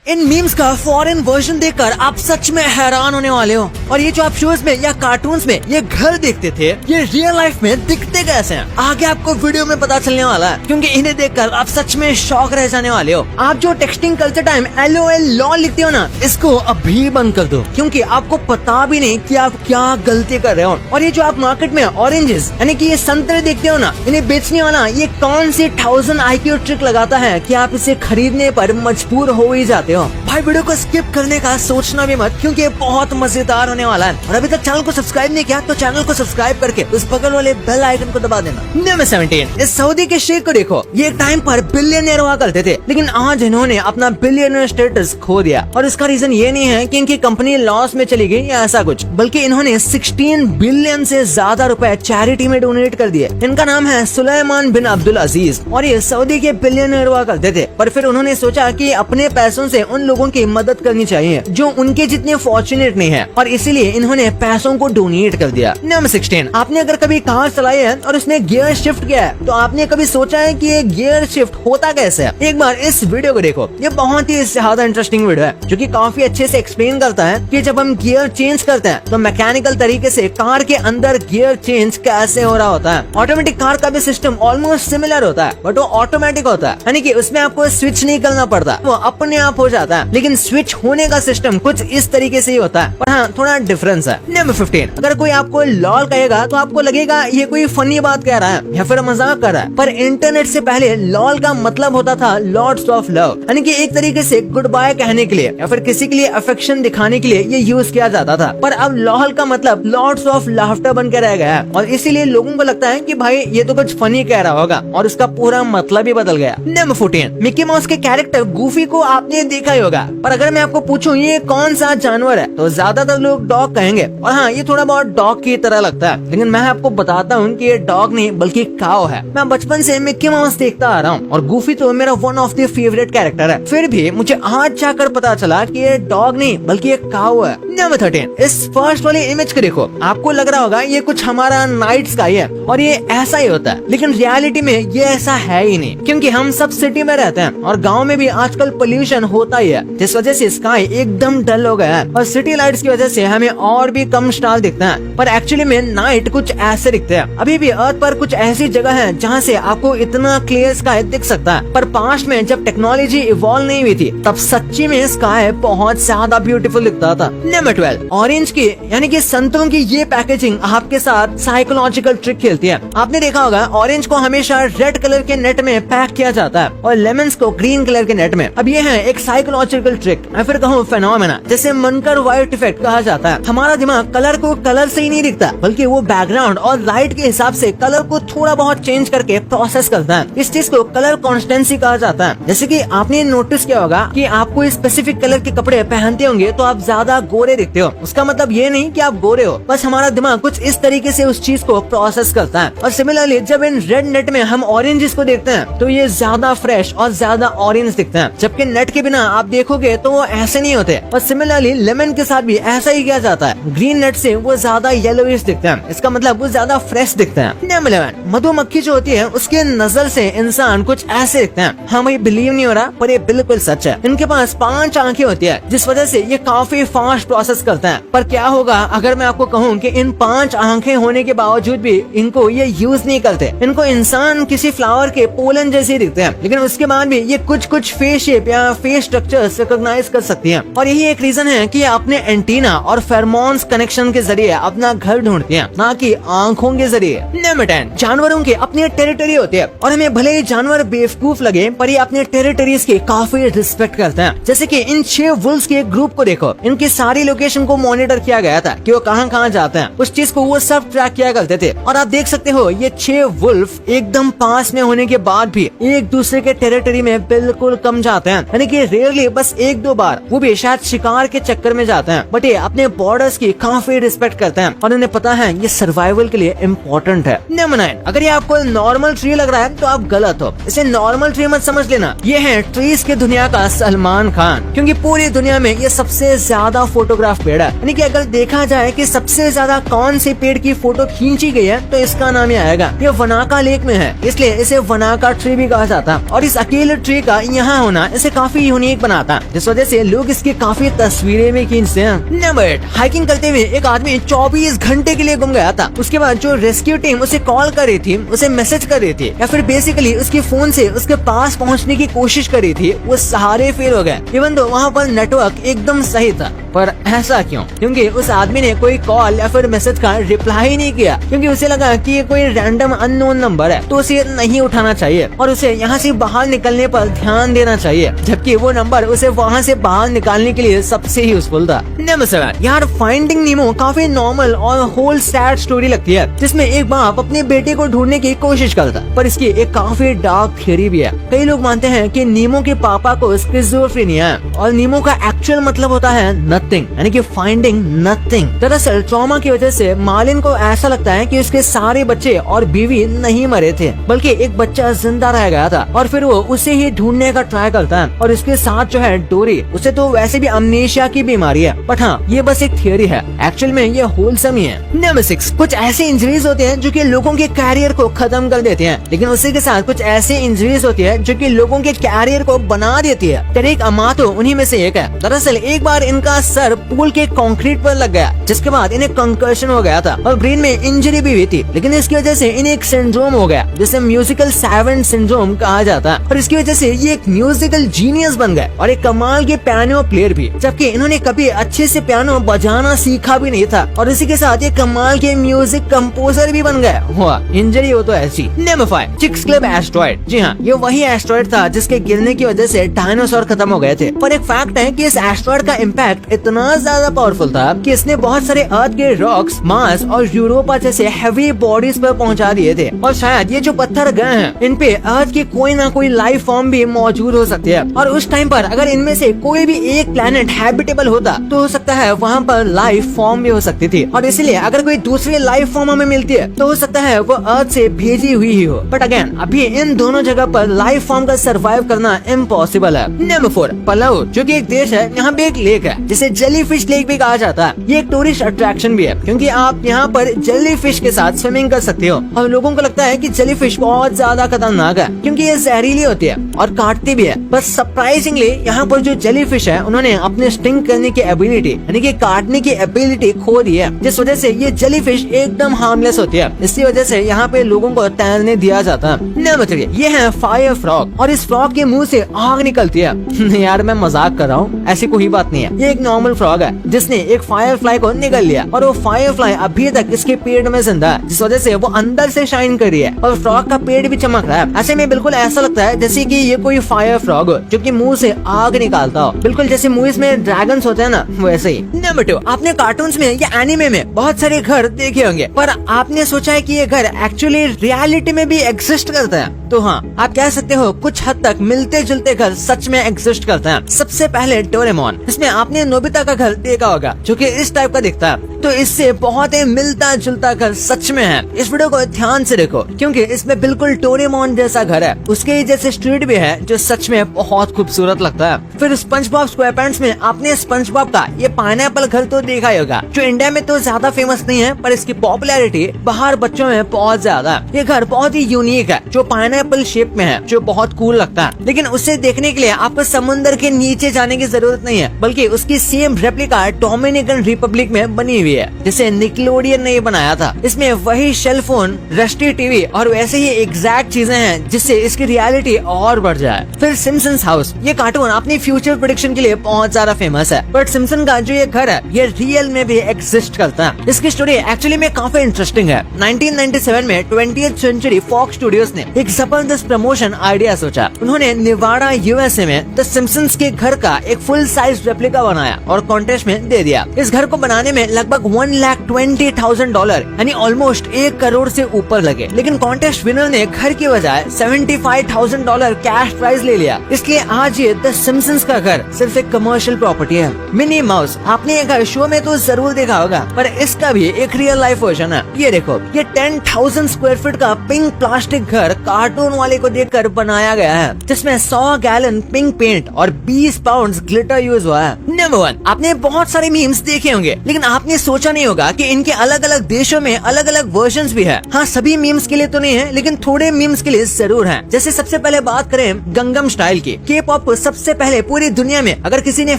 इन memes का foreign version देखकर आप सच में हैरान होने वाले हो। और ये जो आप शोज में या कार्टून्स में ये घर देखते थे, ये रियल लाइफ में दिखते कैसे हैं, आगे आपको वीडियो में पता चलने वाला है। क्योंकि इन्हें देखकर आप सच में शॉक रह जाने वाले हो। आप जो texting culture time LOL lol लिखते हो ना, इसको अभी बंद कर दो, क्योंकि आपको पता भी नहीं कि आप क्या गलती कर रहे हो। और ये जो आप मार्केट में ऑरेंजेस यानी कि ये संतरे देखते हो ना, इन्हें बेचने वाला ये कौन सी 1000 IQ ट्रिक लगाता है कि आप इसे खरीदने पर मजबूर हो ही जाते हो। भाई वीडियो को स्किप करने का सोचना भी मत, क्योंकि ये बहुत मजेदार होने वाला है। और अभी तक चैनल को सब्सक्राइब नहीं किया तो चैनल को सब्सक्राइब करके उस बगल वाले बेल आइकन को दबा देना। नंबर 17, इस सऊदी के शेख को देखो। ये एक टाइम पर बिलियनियर हुआ करते थे, लेकिन आज इन्होंने अपना बिलियनियर स्टेटस खो दिया। और इसका रीजन ये नहीं है कि इनकी कंपनी लॉस में चली गई या ऐसा कुछ, बल्कि इन्होंने 16 बिलियन से ज्यादा रुपए चैरिटी में डोनेट कर दिए। इनका नाम है सुलेमान बिन अब्दुल अजीज और ये सऊदी के बिलियनियर हुआ करते थे। पर फिर उन्होंने सोचा कि अपने पैसों से उन लोगों की मदद करनी चाहिए जो उनके जितने फॉर्चुनेट नहीं है, और इसीलिए इन्होंने पैसों को डोनेट कर दिया। नंबर 16, आपने अगर कभी कार चलाई है और उसने गियर शिफ्ट किया है, तो आपने कभी सोचा है कि ये गियर शिफ्ट होता कैसे है? एक बार इस वीडियो को देखो। ये बहुत ही ज्यादा इंटरेस्टिंग वीडियो है, जो कि काफी अच्छे से एक्सप्लेन करता है कि जब हम गियर चेंज करते हैं तो मैकेनिकल तरीके से कार के अंदर गियर चेंज कैसे हो रहा होता है। ऑटोमेटिक कार का भी सिस्टम ऑलमोस्ट सिमिलर होता है, बट वो ऑटोमेटिक होता है, यानी कि उसमें आपको स्विच नहीं करना पड़ता, वो अपने आप हो जाता है। लेकिन स्विच होने का सिस्टम कुछ इस तरीके से ही होता है, पर हाँ थोड़ा डिफरेंस है। नंबर 15, अगर कोई आपको लॉल कहेगा तो आपको लगेगा ये कोई फनी बात कह रहा है या फिर मजाक कर रहा है, पर इंटरनेट से पहले लॉल का मतलब होता था लॉर्ड्स ऑफ लव, यानी कि एक तरीके से गुड बाय कहने के लिए या फिर किसी के लिए अफेक्शन दिखाने के लिए ये यूज किया जाता था। पर अब लॉल का मतलब लॉर्ड्स ऑफ लाफ्टर बन के रह गया है, और इसीलिए लोगों को लगता है कि भाई ये तो कुछ फनी कह रहा होगा, और इसका पूरा मतलब ही बदल गया। नंबर 14, मिकी माउस के कैरेक्टर गूफी को आपने देखा ही होगा, पर अगर मैं आपको पूछूं ये कौन सा जानवर है, तो ज्यादातर लोग डॉग कहेंगे। और हाँ, ये थोड़ा बहुत डॉग की तरह लगता है, लेकिन मैं आपको बताता हूँ कि ये डॉग नहीं बल्कि काऊ है। मैं बचपन से मिकी माउस देखता आ रहा हूँ, और गूफी तो मेरा one of the favourite character है। फिर भी मुझे आज जाकर पता चला कि ये डॉग नहीं बल्कि एक काऊ है। नंबर 13, इस फर्स्ट वाली इमेज को देखो। आपको लग रहा होगा ये कुछ हमारा नाइट स्काई है, और ये ऐसा ही होता है, लेकिन रियलिटी में ये ऐसा है ही नहीं, क्योंकि हम सब सिटी में रहते हैं और गाँव में भी आजकल पोल्यूशन होता ही है, जिस वजह से स्काई एकदम डल हो गया है, और सिटी लाइट्स की वजह से हमें और भी कम स्टार दिखते हैं। पर एक्चुअली में नाइट कुछ ऐसे दिखते हैं। अभी भी अर्थ पर कुछ ऐसी जगह है जहाँ से आपको इतना क्लियर स्काई दिख सकता है, पर पास्ट में जब टेक्नोलॉजी इवॉल्व नहीं हुई थी तब सच्ची में स्काई बहुत ज्यादा ब्यूटीफुल दिखता था। नंबर 12, ऑरेंज की यानी कि संतरों की ये पैकेजिंग आपके साथ साइकोलॉजिकल ट्रिक खेलती है। आपने देखा होगा ऑरेंज को हमेशा रेड कलर के नेट में पैक किया जाता है और लेमन्स को ग्रीन कलर के नेट में। अब ये है एक साइकोलॉजिकल ट्रिक, मैं फिर कहूँ फेनोमेना, जैसे मनकर व्हाइट इफेक्ट कहा जाता है। हमारा दिमाग कलर को कलर से ही नहीं दिखता, बल्कि वो बैकग्राउंड और लाइट के हिसाब से कलर को थोड़ा बहुत चेंज करके प्रोसेस करता है। इस चीज को कलर कॉन्स्टेंसी कहा जाता है। जैसे कि आपने नोटिस किया होगा कि आप कोई स्पेसिफिक कलर के कपड़े पहनते होंगे तो आप ज्यादा गोरे दिखते हो। उसका मतलब ये नहीं कि आप गोरे हो, बस हमारा दिमाग कुछ इस तरीके से उस चीज को प्रोसेस करता है। और सिमिलरली जब इन रेड नेट में हम ऑरेंजेस को देखते हैं तो ये ज्यादा फ्रेश और ज्यादा ऑरेंज दिखते हैं, जबकि नेट के बिना आप देखोगे तो वो ऐसे नहीं होते। और सिमिलरली लेमन के साथ भी ऐसा ही किया जाता है, ग्रीन नेट से वो ज्यादा येलोइश दिखते हैं, इसका मतलब वो ज्यादा फ्रेश दिखते हैं। नंबर 11, मधुमक्खी जो होती है उसके नजर से इंसान कुछ ऐसे दिखते हैं। हाँ भाई बिलीव नहीं हो रहा, पर ये बिल्कुल सच है। इनके पास 5 आंखें होती है, जिस वजह से ये काफी फास्ट प्रोसेस करते हैं। पर क्या होगा अगर मैं आपको कहूँ कि इन 5 आंखें होने के बावजूद भी इनको ये यूज नहीं करते। इनको इंसान किसी फ्लावर के पोलन जैसे दिखते हैं, लेकिन उसके बाद भी ये कुछ फेस शेप या फेस स्ट्रक्चर्स रिकॉग्नाइज कर सकती हैं। और यही एक रीजन है कि अपने एंटीना और फेरोमोन्स कनेक्शन के जरिए अपना घर ढूंढती हैं, ना कि आंखों के जरिए। नंबर 10, जानवरों के अपने टेरिटरी होती है, और हमें भले ही जानवर बेवकूफ लगे पर ये अपने टेरिटरीज की काफी रिस्पेक्ट करते हैं। जैसे कि इन 6 वुल्व्स के ग्रुप को देखो, इनकी सारी लोकेशन को मॉनिटर किया गया था कि वो कहाँ जाते हैं, उस चीज को वो सब ट्रैक किया करते थे। और आप देख सकते हो ये 6 वुल्फ एकदम पास में होने के बाद भी एक दूसरे के टेरिटरी में बिल्कुल कम जाते हैं, यानी कि रेयरली बस 1-2 बार, वो भी शायद शिकार के चक्कर में जाते हैं, बट ये अपने बॉर्डर्स की काफी रिस्पेक्ट करते हैं और उन्हें पता है ये सर्वाइवल के लिए इम्पोर्टेंट है। नंबर 9, अगर ये आपको नॉर्मल ट्री लग रहा है तो आप गलत हो। इसे नॉर्मल ट्री मत समझ लेना, ये है ट्रीज की दुनिया का सलमान खान, क्योंकि पूरी दुनिया में ये सबसे ज्यादा फोटोग्राफ पेड़ है। यानी कि अगर देखा जाए कि सबसे ज्यादा कौन से पेड़ की फोटो खींची गई है तो इसका नाम ही आएगा। ये वनाका लेक में है, इसलिए इसे वनाका ट्री भी कहा जाता है। और इस अकेले ट्री का यहाँ होना इसे काफी यूनिक यूनिक बनाता है, जिस वजह से लोग इसकी काफी तस्वीरें भी खींचते हैं। नंबर 8, हाइकिंग करते हुए एक आदमी 24 घंटे के लिए गुम गया था। उसके बाद जो रेस्क्यू टीम उसे कॉल कर रही थी, उसे मैसेज कर रही थी या फिर बेसिकली उसके फोन से उसके पास पहुंचने की कोशिश कर रही थी, वो सारे फेल हो गए। इवन तो वहाँ पर नेटवर्क एकदम सही था। पर ऐसा क्यों? क्योंकि उस आदमी ने कोई कॉल या फिर मैसेज का रिप्लाई ही नहीं किया, क्योंकि उसे लगा कि ये कोई रैंडम अननोन नंबर है, तो उसे नहीं उठाना चाहिए और उसे यहाँ से बाहर निकलने पर ध्यान देना चाहिए, जबकि वो नंबर उसे वहाँ से बाहर निकालने के लिए सबसे यूजफुल था। नंबर 7, यार फाइंडिंग नीमो काफी नॉर्मल और होल सैड स्टोरी लगती है, जिसमें एक बाप अपने बेटे को ढूंढने की कोशिश करता है, पर इसकी एक काफी डार्क थ्योरी भी है। कई लोग मानते हैं कि नीमो के पापा को स्किज़ोफ्रेनिया है और नीमो का एक्चुअल मतलब होता है नथिंग, यानी कि फाइंडिंग नथिंग। दरअसल ट्रॉमा की वजह से मार्लिन को ऐसा लगता है कि उसके सारे बच्चे और बीवी नहीं मरे थे, बल्कि एक बच्चा जिंदा रह गया था और फिर वो उसे ही ढूंढने का ट्राई करता है। और इसके साथ जो है डोरी, उसे तो वैसे भी अमनेशिया की बीमारी है, बट हाँ ये बस एक थियोरी है, एक्चुअल में ये होलसम ही है। नंबर 6, कुछ ऐसे इंजरीज होते हैं जो कि लोगों के कैरियर को खत्म कर देते हैं, लेकिन उसी के साथ कुछ ऐसे इंजरीज होती है जो कि लोगों के कैरियर को बना देती है। तरीक अमातो उन्हीं में से एक है। दरअसल एक बार इनका सर पूल के कंक्रीट पर लग गया, जिसके बाद इन्हें कंकर्शन हो गया था और ब्रेन में इंजरी भी हुई थी, लेकिन इसकी वजह से इन्हें एक सिंड्रोम हो गया जिसे म्यूजिकल सैवेंट सिंड्रोम कहा जाता है, और इसकी वजह से ये एक म्यूजिकल जीनियस बन गए और एक कमाल के पियानो प्लेयर भी, जबकि इन्होंने कभी अच्छे से पियानो बजाना सीखा भी नहीं था, और इसी के साथ ये कमाल के म्यूजिक कंपोजर भी बन गए। हुआ इंजरी हो तो ऐसी। Number 5, chicks club asteroid. जी हाँ, ये वही एस्ट्रॉइड था जिसके गिरने की वजह से डायनासोर खत्म हो गए थे, पर एक फैक्ट है कि इस एस्ट्रॉइड का इम्पैक्ट इतना ज्यादा पावरफुल था कि इसने बहुत सारे अर्थ के रॉक्स, मार्स और यूरोपा जैसे हैवी बॉडीज पर पहुंचा दिए थे, और शायद ये जो पत्थर गए हैं इन पे अर्थ की कोई ना कोई लाइफ फॉर्म भी मौजूद हो सकती है, और उस टाइम पर अगर इनमें से कोई भी एक प्लेनेट हैबिटेबल होता तो हो सकता है वहाँ पर लाइफ फॉर्म भी हो सकती थी, और इसलिए अगर कोई दूसरी लाइफ फॉर्म हमें मिलती है तो हो सकता है वो अर्थ से भेजी हुई ही हो। बट अगेन अभी इन दोनों जगह पर लाइफ फॉर्म का सर्वाइव करना इम्पॉसिबल है। नंबर 4, पलाऊ, जो कि एक देश है, यहाँ पे एक लेक है जिसे जेलीफिश लेक भी कहा जाता है। ये एक टूरिस्ट अट्रैक्शन भी है, क्योंकि आप यहाँ पर जेलीफिश के साथ स्विमिंग कर सकते हो, और लोगों को लगता है कि जेलीफिश बहुत ज्यादा खतरनाक है क्योंकि ये जहरीली होती है और काटती भी है। बस सरप्राइजिंगली यहाँ पर जो जेलीफिश है उन्होंने अपने स्टिंग करने की एबिलिटी, यानी कि काटने की एबिलिटी खो दी है, जिस वजह से ये जेलीफिश एकदम हार्मलेस होती है। इसी वजह से यहाँ पे लोगों को तैरने दिया जाता है। नंबर 3, ये है फायर फ्रॉग, और इस फ्रॉग के मुंह से आग निकलती है। यार मैं मजाक कर रहा हूँ, ऐसी कोई बात नहीं है। ये एक नॉर्मल फ्रॉग है जिसने एक फायर फ्लाई को निगल लिया, और वो फायर फ्लाई अभी तक इसके पेट में जिंदा है, जिस वजह से वो अंदर से शाइन कर रही है और फ्रॉग का पेट भी चमक रहा है। ऐसे में बिल्कुल ऐसा लगता है जैसे कि ये कोई फायर फ्रॉग हो जो कि मुंह से आग निकालता हो, बिल्कुल जैसे मूवीज में ड्रैगन्स होते हैं ना, वैसे ही। नंबर 2, आपने कार्टून्स में या एनिमे में बहुत सारे घर देखे होंगे, पर आपने सोचा है कि ये घर एक्चुअली रियलिटी में भी एग्जिस्ट करता है? तो हाँ, आप कह सकते हो कुछ हद तक मिलते जुलते घर सच में एग्जिस्ट करते हैं। सबसे पहले डोरेमोन, इसमें आपने नोबिता का घर देखा होगा जो कि इस टाइप का दिखता है, तो इससे बहुत ही मिलता जुलता घर सच में है। इस वीडियो को ध्यान से देखो क्योंकि इसमें बिल्कुल डोरेमोन जैसा घर है, उसके ही जैसे स्ट्रीट भी है जो सच में बहुत खूबसूरत लगता है। फिर स्पंजबॉब स्क्वायरपैंट्स में आपने स्पंजबॉब का ये पाइनएप्पल घर तो देखा ही होगा, जो इंडिया में तो ज्यादा फेमस नहीं है, पर इसकी पॉपुलैरिटी बाहर बच्चों में बहुत ज्यादा है। ये घर बहुत ही यूनिक है, जो पाइनएप्पल शेप में है, जो बहुत कूल लगता है। लेकिन उसे देखने के लिए आपको समुद्र के नीचे जाने की जरूरत नहीं है, बल्कि उसकी सेम रेप्लिका डोमिनिकन रिपब्लिक में बनी हुई है, जिसे निकलोडियन ने बनाया था। इसमें वही सेल फोन, रस्टी टीवी और वैसे ही एग्जैक्ट चीजें हैं जिससे इसकी रियलिटी और बढ़ जाए। फिर सिम्पसन्स हाउस, ये कार्टून अपनी फ्यूचर प्रेडिक्शन के लिए बहुत ज्यादा फेमस है, बट सिम्पसन का जो ये घर है ये रियल में भी एग्जिस्ट करता है। इसकी स्टोरी एक्चुअली में काफी इंटरेस्टिंग है। 1997 में 20th सेंचुरी फॉक्स स्टूडियोज ने एक जबरदस्त प्रमोशन आइडिया सोचा। उन्होंने निवाड़ा यूएसए में द सिम्पसन्स के घर का एक फुल साइज रेप्लिका बनाया और कॉन्टेस्ट में दे दिया। इस घर को बनाने में लगभग $1,20,000 यानी ऑलमोस्ट 1 करोड़ से ऊपर लगे, लेकिन कॉन्टेस्ट विनर ने घर की बजाय $75,000 कैश प्राइज ले लिया। इसलिए आज ये द सिम्पसन्स का घर सिर्फ एक कमर्शियल प्रॉपर्टी है। मिनी माउस, आपने ये घर शो में तो जरूर देखा होगा, पर इसका भी एक रियल लाइफ वर्जन है। ये देखो, ये 10,000 स्क्वायर फीट का पिंक प्लास्टिक घर कार्टून कार्टून वाले को देखकर बनाया गया है, जिसमें 100 गैलन पिंक पेंट और 20 पाउंड ग्लिटर यूज हुआ है। नंबर 1, आपने बहुत सारे मीम्स देखे होंगे, लेकिन आपने सोचा नहीं होगा कि इनके अलग अलग देशों में अलग अलग वर्जन्स भी है। हाँ, सभी मीम्स के लिए तो नहीं है, लेकिन थोड़े मीम्स के लिए जरूर है। जैसे सबसे पहले बात करें गंगम स्टाइल की। के पॉप को सबसे पहले पूरी दुनिया में अगर किसी ने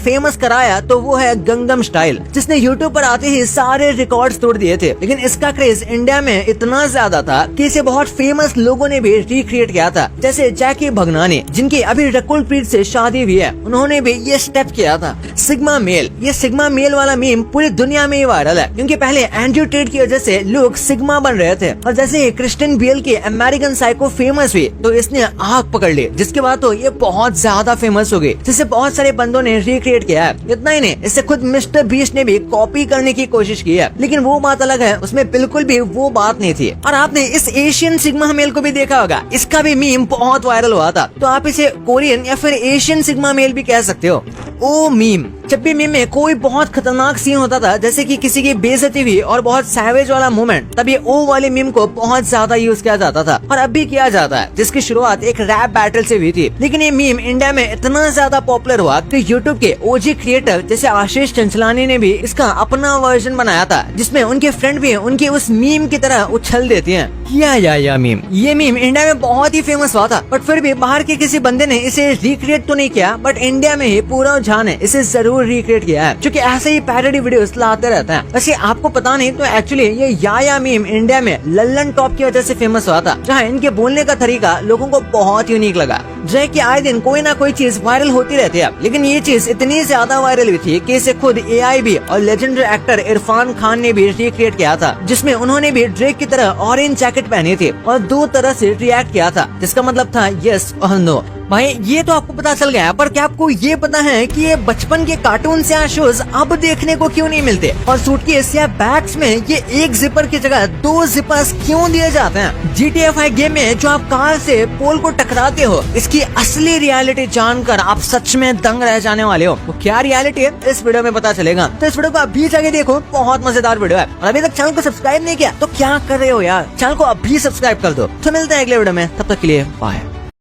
फेमस कराया तो वो है गंगम स्टाइल, जिसने यूट्यूब पर आते ही सारे रिकॉर्ड्स तोड़ दिए थे। लेकिन इसका क्रेज इंडिया में इतना ज्यादा था कि इसे बहुत फेमस लोगों ने भी रिक्रिएट किया था, जैसे जैकी भगनानी, जिनकी अभी रकुल प्रीत से शादी भी है, उन्होंने भी ये स्टेप किया था। सिग्मा मेल, ये सिग्मा मेल वाला मीम पूरी दुनिया में ही वायरल है, क्योंकि पहले एंड्रयू टेट की वजह से लोग सिग्मा बन रहे थे, और जैसे ही क्रिस्टियन बेल की अमेरिकन साइको फेमस हुई तो इसने आग पकड़ ली, जिसके बाद तो ये बहुत ज्यादा फेमस हो गई, जिसे बहुत सारे बंदों ने रिक्रिएट किया है। इतना ही नहीं, इससे खुद मिस्टर बीस्ट ने भी कॉपी करने की कोशिश की है, लेकिन वो बात अलग है, उसमें बिल्कुल भी वो बात नहीं थी। और आपने इस एशियन सिग्मा मेल को भी देखा होगा, इसका भी मीम बहुत वायरल हुआ था, तो आप इसे कोरियन या फिर एशियन सिग्मा मेल भी कह सकते हो। ओ मीम, जब भी मीम में कोई बहुत खतरनाक सीन होता था, जैसे कि किसी की बेइज्जती हुई और बहुत सैवेज वाला मोमेंट, तब ये ओ वाले मीम को बहुत ज्यादा यूज किया जाता था, और अब भी किया जाता है, जिसकी शुरुआत एक रैप बैटल से हुई थी। लेकिन ये मीम इंडिया में इतना ज्यादा पॉपुलर हुआ कि यूट्यूब के ओजी क्रिएटर जैसे आशीष चंचलानी ने भी इसका अपना वर्जन बनाया था, जिसमें उनके फ्रेंड भी उनके उस मीम की तरह उछल देती हैं। या मीम, ये मीम इंडिया में बहुत ही फेमस हुआ था, बट फिर भी बाहर के किसी बंदे ने इसे रिक्रिएट तो नहीं किया, बट इंडिया में ही पूरा जान है इसे जरूर रिक्रिएट किया है, क्योंकि ऐसे ही पैरोडी वीडियोस लाते रहते हैं। वैसे आपको पता नहीं तो एक्चुअली ये या मीम इंडिया में लल्लन टॉप की वजह से फेमस हुआ था, जहाँ इनके बोलने का तरीका लोगों को बहुत यूनिक लगा। जय कि आए दिन कोई ना कोई चीज वायरल होती रहती है, लेकिन ये चीज इतनी ज्यादा वायरल हुई थी कि इसे खुद AI भी और लेजेंडरी एक्टर इरफान खान ने भी रिक्रिएट किया था, जिसमें उन्होंने भी ड्रेक की तरह ऑरेंज जैकेट पहनी थी और 2 तरह से रिएक्ट किया था, जिसका मतलब था यस और नो। भाई ये तो आपको पता चल गया, पर क्या आपको ये पता है कि ये बचपन के कार्टून या शोज अब देखने को क्यों नहीं मिलते, और सूटकेस या बैग्स में ये एक जिपर की जगह 2 जिपर्स क्यों दिए जाते हैं? GTA 5 गेम में जो आप कार से पोल को टकराते हो, इसकी असली रियलिटी जानकर आप सच में दंग रह जाने वाले हो। तो क्या रियलिटी है इस वीडियो में पता चलेगा, तो इस वीडियो को अभी जाके देखो, बहुत मजेदार वीडियो है। और अभी तक चैनल को सब्सक्राइब नहीं किया तो क्या कर रहे हो यार, चैनल को अभी सब्सक्राइब कर दो। तो मिलते हैं अगले वीडियो में, तब तक के लिए बाय।